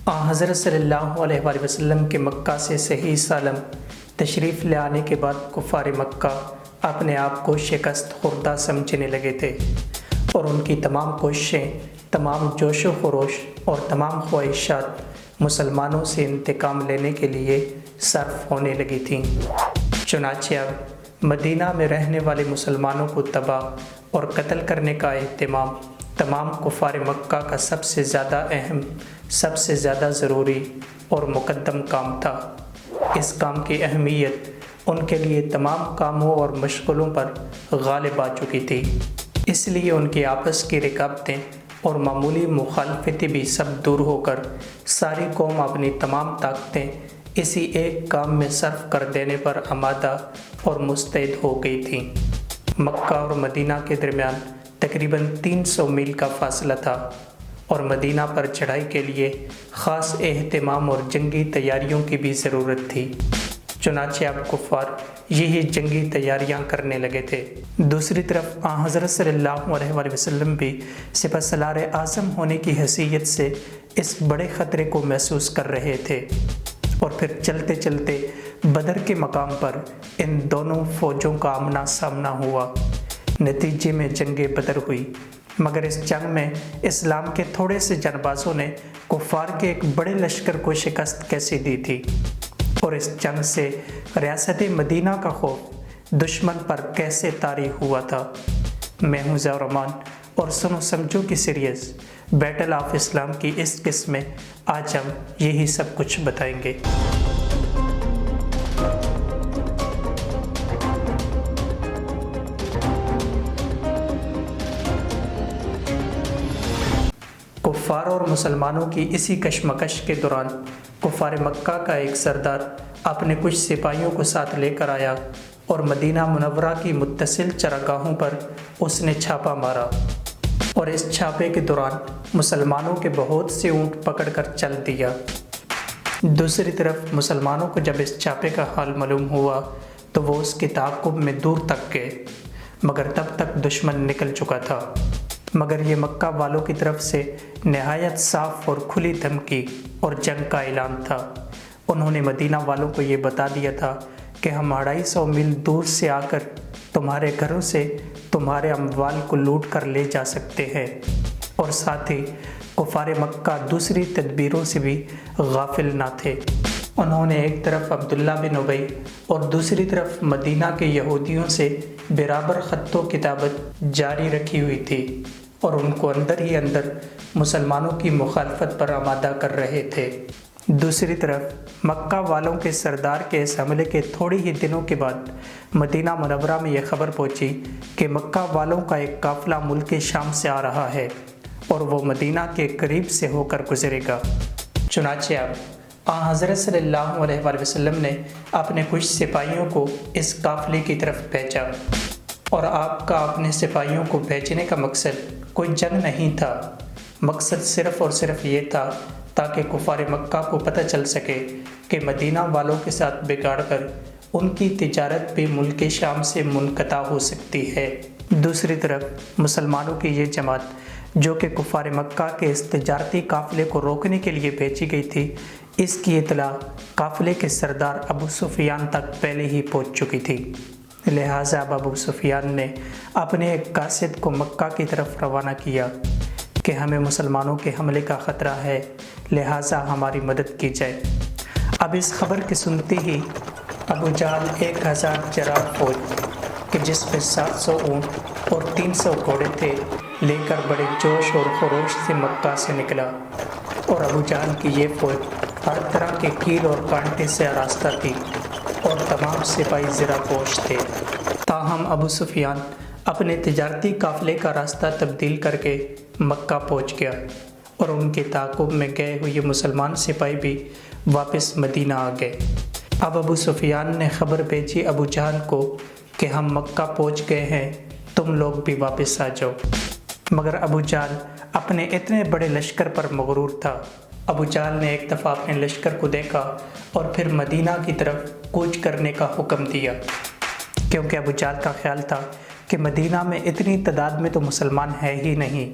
حضرت صلی اللہ علیہ وآلہ وسلم کے مکہ سے صحیح سالم تشریف لے آنے کے بعد کفار مکہ اپنے آپ کو شکست خوردہ سمجھنے لگے تھے اور ان کی تمام کوششیں، تمام جوش و خروش اور تمام خواہشات مسلمانوں سے انتقام لینے کے لیے صرف ہونے لگی تھیں۔ چنانچہ اب مدینہ میں رہنے والے مسلمانوں کو تباہ اور قتل کرنے کا اہتمام تمام کفار مکہ کا سب سے زیادہ اہم، سب سے زیادہ ضروری اور مقدم کام تھا۔ اس کام کی اہمیت ان کے لیے تمام کاموں اور مشغلوں پر غالب آ چکی تھی، اس لیے ان کی آپس کی رکاوٹیں اور معمولی مخالفتیں بھی سب دور ہو کر ساری قوم اپنی تمام طاقتیں اسی ایک کام میں صرف کر دینے پر آمادہ اور مستعد ہو گئی تھیں۔ مکہ اور مدینہ کے درمیان تقریباً 300 میل کا فاصلہ تھا اور مدینہ پر چڑھائی کے لیے خاص اہتمام اور جنگی تیاریوں کی بھی ضرورت تھی۔ چنانچہ اب کفار یہی جنگی تیاریاں کرنے لگے تھے۔ دوسری طرف حضرت صلی اللہ علیہ وآلہ وسلم بھی سپہ سالار اعظم ہونے کی حیثیت سے اس بڑے خطرے کو محسوس کر رہے تھے، اور پھر چلتے چلتے بدر کے مقام پر ان دونوں فوجوں کا آمنا سامنا ہوا۔ نتیجے میں جنگ بدر ہوئی، مگر اس جنگ میں اسلام کے تھوڑے سے جانبازوں نے کفار کے ایک بڑے لشکر کو شکست کیسے دی تھی، اور اس جنگ سے ریاست مدینہ کا خوف دشمن پر کیسے طاری ہوا تھا۔ میں ہوں ضیاء الرحمان اور سنو سمجھو کی سیریز بیٹل آف اسلام کی اس قسم میں آج ہم یہی سب کچھ بتائیں گے۔ کفار اور مسلمانوں کی اسی کشمکش کے دوران کفار مکہ کا ایک سردار اپنے کچھ سپاہیوں کو ساتھ لے کر آیا اور مدینہ منورہ کی متصل چراگاہوں پر اس نے چھاپا مارا، اور اس چھاپے کے دوران مسلمانوں کے بہت سے اونٹ پکڑ کر چل دیا۔ دوسری طرف مسلمانوں کو جب اس چھاپے کا حال معلوم ہوا تو وہ اس کے تعاقب میں دور تک گئے، مگر تب تک دشمن نکل چکا تھا۔ مگر یہ مکہ والوں کی طرف سے نہایت صاف اور کھلی دھمکی اور جنگ کا اعلان تھا۔ انہوں نے مدینہ والوں کو یہ بتا دیا تھا کہ ہم 250 میل دور سے آ کر تمہارے گھروں سے تمہارے اموال کو لوٹ کر لے جا سکتے ہیں، اور ساتھ ہی کفار مکہ دوسری تدبیروں سے بھی غافل نہ تھے۔ انہوں نے ایک طرف عبداللہ بن ابی اور دوسری طرف مدینہ کے یہودیوں سے برابر خط و کتابت جاری رکھی ہوئی تھی، اور ان کو اندر ہی اندر مسلمانوں کی مخالفت پر آمادہ کر رہے تھے۔ دوسری طرف مکہ والوں کے سردار کے اس حملے کے تھوڑی ہی دنوں کے بعد مدینہ منورہ میں یہ خبر پہنچی کہ مکہ والوں کا ایک قافلہ ملک شام سے آ رہا ہے اور وہ مدینہ کے قریب سے ہو کر گزرے گا۔ چنانچہ اب حضرت صلی اللہ علیہ وآلہ وسلم نے اپنے کچھ سپاہیوں کو اس قافلے کی طرف بھیجا، اور آپ کا اپنے سپاہیوں کو بھیجنے کا مقصد کوئی جنگ نہیں تھا۔ مقصد صرف اور صرف یہ تھا تاکہ کفار مکہ کو پتہ چل سکے کہ مدینہ والوں کے ساتھ بگاڑ کر ان کی تجارت بھی ملک شام سے منقطع ہو سکتی ہے۔ دوسری طرف مسلمانوں کی یہ جماعت جو کہ کفار مکہ کے اس تجارتی قافلے کو روکنے کے لیے بھیجی گئی تھی، اس کی اطلاع قافلے کے سردار ابو سفیان تک پہلے ہی پہنچ چکی تھی۔ لہٰذا ابو سفیان نے اپنے ایک قاصد کو مکہ کی طرف روانہ کیا کہ ہمیں مسلمانوں کے حملے کا خطرہ ہے، لہٰذا ہماری مدد کی جائے۔ اب اس خبر کے سنتے ہی ابو جہل 1000 جرار فوج کہ جس میں 700 اونٹ اور 300 گھوڑے تھے لے کر بڑے جوش اور خروش سے مکہ سے نکلا، اور ابو جہل کی یہ فوج ہر طرح کے کیل اور کانٹے سے آراستہ تھی اور تمام سپاہی زرہ پوش تھے۔ تاہم ابو سفیان اپنے تجارتی قافلے کا راستہ تبدیل کر کے مکہ پہنچ گیا، اور ان کے تعاقب میں گئے ہوئے مسلمان سپاہی بھی واپس مدینہ آ گئے۔ اب ابو سفیان نے خبر بھیجی ابو جہل کو کہ ہم مکہ پہنچ گئے ہیں، تم لوگ بھی واپس آ جاؤ۔ مگر ابو جہل اپنے اتنے بڑے لشکر پر مغرور تھا۔ ابو جہل نے ایک دفعہ اپنے لشکر کو دیکھا اور پھر مدینہ کی طرف کوچ کرنے کا حکم دیا، کیونکہ ابو جہل کا خیال تھا کہ مدینہ میں اتنی تعداد میں تو مسلمان ہے ہی نہیں،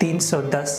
310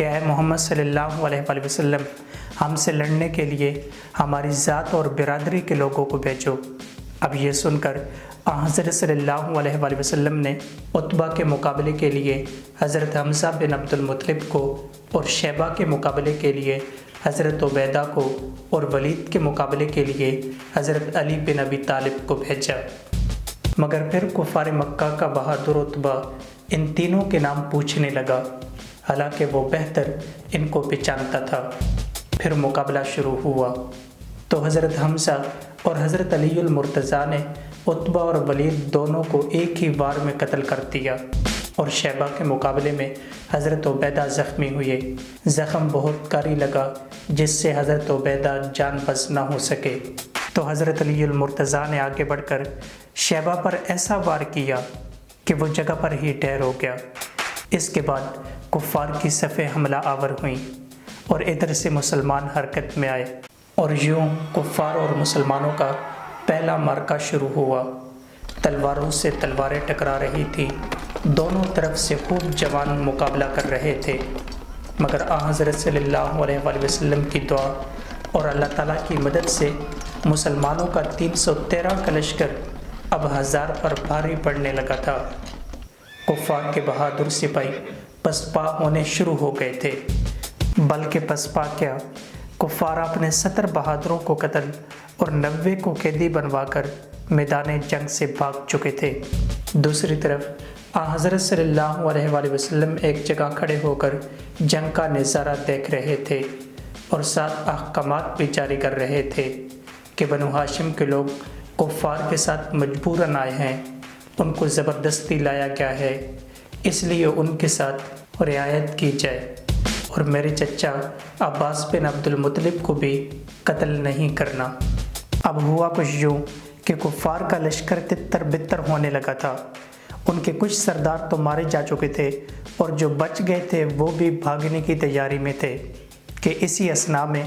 کہ اے محمد صلی اللہ علیہ وآلہ وسلم، ہم سے لڑنے کے لیے ہماری ذات اور برادری کے لوگوں کو بھیجو۔ اب یہ سن کر حضرت صلی اللہ علیہ وآلہ وسلم نے عتبہ کے مقابلے کے لیے حضرت حمزہ بن عبد المطلب کو، اور شیبہ کے مقابلے کے لیے حضرت عبیدہ کو، اور ولید کے مقابلے کے لیے حضرت علی بن ابی طالب کو بھیجا۔ مگر پھر کفار مکہ کا بہادر عتبہ ان تینوں کے نام پوچھنے لگا، حالانکہ وہ بہتر ان کو پہچانتا تھا۔ پھر مقابلہ شروع ہوا تو حضرت حمزہ اور حضرت علی المرتضیٰ نے عتبہ اور ولید دونوں کو ایک ہی وار میں قتل کر دیا، اور شیبہ کے مقابلے میں حضرت عبیدہ زخمی ہوئے۔ زخم بہت کاری لگا جس سے حضرت عبیدہ جان بز نہ ہو سکے، تو حضرت علی المرتضیٰ نے آگے بڑھ کر شیبہ پر ایسا وار کیا کہ وہ جگہ پر ہی ڈھیر ہو گیا۔ اس کے بعد کفار کی صفیں حملہ آور ہوئیں اور ادھر سے مسلمان حرکت میں آئے، اور یوں کفار اور مسلمانوں کا پہلا معرکہ شروع ہوا۔ تلواروں سے تلواریں ٹکرا رہی تھیں، دونوں طرف سے خوب جوان مقابلہ کر رہے تھے، مگر حضرت صلی اللہ علیہ وآلہ وسلم کی دعا اور اللہ تعالیٰ کی مدد سے مسلمانوں کا 313 کا لشکر اب 1000 پر بھاری پڑنے لگا تھا۔ کفار کے بہادر سپاہی پسپا ہونے شروع ہو گئے تھے، بلکہ پسپا کیا، کفار اپنے 70 بہادروں کو قتل اور 90 کو قیدی بنوا کر میدان جنگ سے بھاگ چکے تھے۔ دوسری طرف حضرت صلی اللہ علیہ وآلہ وسلم ایک جگہ کھڑے ہو کر جنگ کا نظارہ دیکھ رہے تھے، اور ساتھ احکامات بھی جاری کر رہے تھے کہ بنو ہاشم کے لوگ کفار کے ساتھ مجبوراً آئے ہیں، ان کو زبردستی لایا گیا ہے، اس لیے ان کے ساتھ رعایت کی جائے، اور میرے چچا عباس بن عبد المطلب کو بھی قتل نہیں کرنا۔ اب ہوا کچھ یوں کہ کفار کا لشکر تتر بتر ہونے لگا تھا۔ ان کے کچھ سردار تو مارے جا چکے تھے، اور جو بچ گئے تھے وہ بھی بھاگنے کی تیاری میں تھے کہ اسی اثناء میں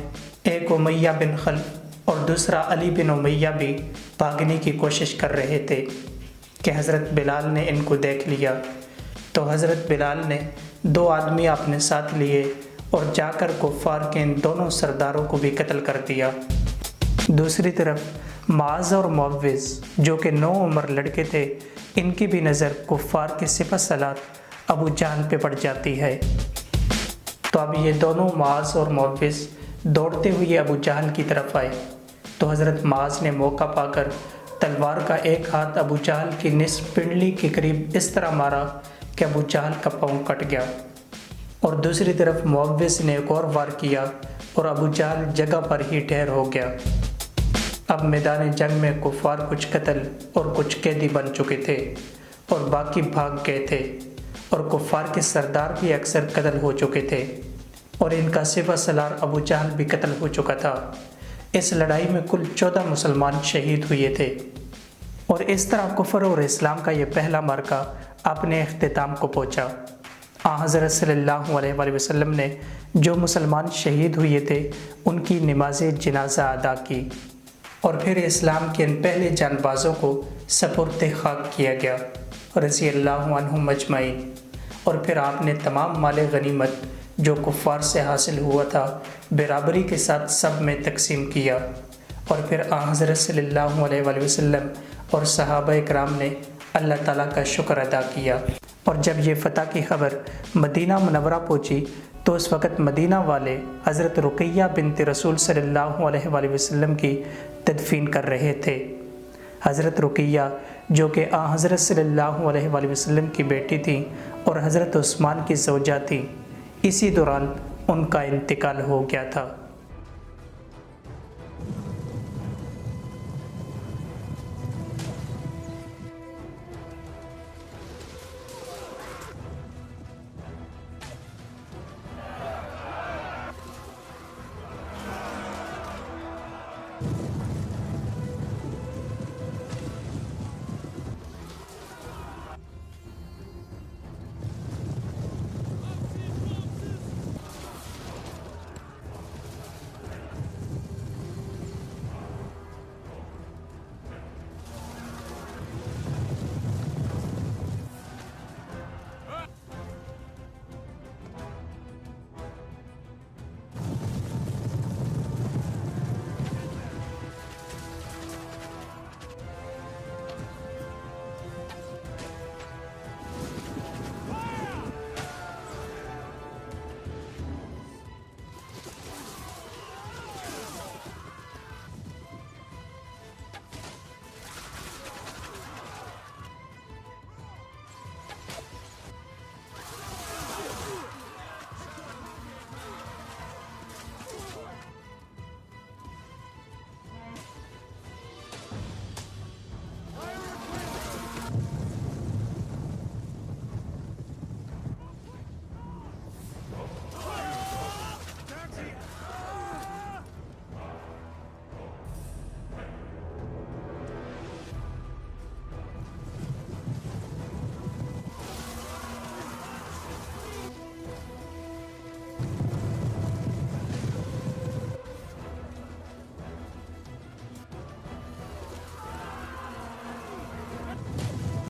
ایک امیہ بن خلف اور دوسرا علی بن امیہ بھی بھاگنے کی کوشش کر رہے تھے کہ حضرت بلال نے ان کو دیکھ لیا، تو حضرت بلال نے 2 آدمی اپنے ساتھ لیے اور جا کر کفار کے ان دونوں سرداروں کو بھی قتل کر دیا۔ دوسری طرف معاذ اور معوذ جو کہ 9 عمر لڑکے تھے، ان کی بھی نظر کفار کے سپہ سالار ابو جہل پہ پڑ جاتی ہے، تو اب یہ دونوں معاذ اور معوذ دوڑتے ہوئے ابو جہل کی طرف آئے، تو حضرت معاذ نے موقع پا کر تلوار کا ایک ہاتھ ابو جہل کی نصف پنڈلی کے قریب اس طرح مارا کہ ابو جہل کا پاؤں کٹ گیا، اور دوسری طرف معوذ نے ایک اور وار کیا اور ابو جہل جگہ پر ہی ڈھیر ہو گیا۔ اب میدان جنگ میں کفار کچھ قتل اور کچھ قیدی بن چکے تھے، اور باقی بھاگ گئے تھے، اور کفار کے سردار بھی اکثر قتل ہو چکے تھے، اور ان کا سپہ سالار ابو جہل بھی قتل ہو چکا تھا۔ اس لڑائی میں کل 14 مسلمان شہید ہوئے تھے، اور اس طرح کفر اور اسلام کا یہ پہلا معرکہ اپنے اختتام کو پہنچا۔ حضرت صلی اللہ علیہ وآلہ وسلم نے جو مسلمان شہید ہوئے تھے ان کی نماز جنازہ ادا کی، اور پھر اسلام کے ان پہلے جان بازوں کو سپرد خاک کیا گیا رضی اللہ عنہم اجمعین، اور پھر آپ نے تمام مال غنیمت جو کفار سے حاصل ہوا تھا برابری کے ساتھ سب میں تقسیم کیا، اور پھر حضرت صلی اللہ علیہ وآلہ وسلم اور صحابہ کرام نے اللہ تعالیٰ کا شکر ادا کیا۔ اور جب یہ فتح کی خبر مدینہ منورہ پہنچی تو اس وقت مدینہ والے حضرت رقیہ بنت رسول صلی اللہ علیہ وآلہ وسلم کی تدفین کر رہے تھے۔ حضرت رقیہ جو کہ حضرت صلی اللہ علیہ وآلہ وسلم کی بیٹی تھی اور حضرت عثمان کی زوجہ تھی، اسی دوران ان کا انتقال ہو گیا تھا۔